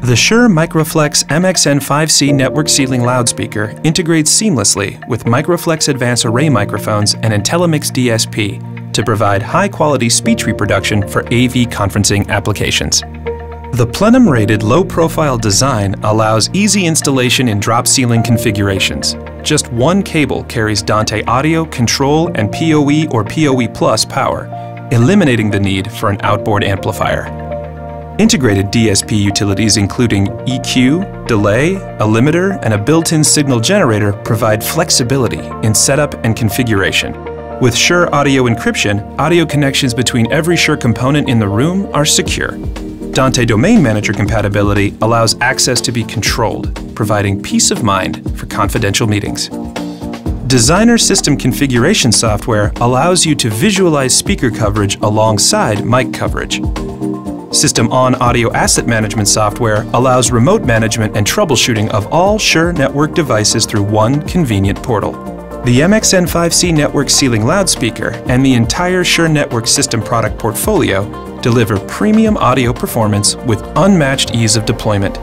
The Shure Microflex MXN5W-C network ceiling loudspeaker integrates seamlessly with Microflex Advanced Array microphones and IntelliMix DSP to provide high-quality speech reproduction for AV conferencing applications. The plenum-rated low-profile design allows easy installation in drop ceiling configurations. Just one cable carries Dante audio, control, and PoE or PoE Plus power, eliminating the need for an outboard amplifier. Integrated DSP utilities including EQ, delay, a limiter, and a built-in signal generator provide flexibility in setup and configuration. With Shure Audio Encryption, audio connections between every Shure component in the room are secure. Dante Domain Manager compatibility allows access to be controlled, providing peace of mind for confidential meetings. Designer System Configuration software allows you to visualize speaker coverage alongside mic coverage. System On Audio Asset Management software allows remote management and troubleshooting of all Shure network devices through one convenient portal. The MXN5W-C network ceiling loudspeaker and the entire Shure network system product portfolio deliver premium audio performance with unmatched ease of deployment.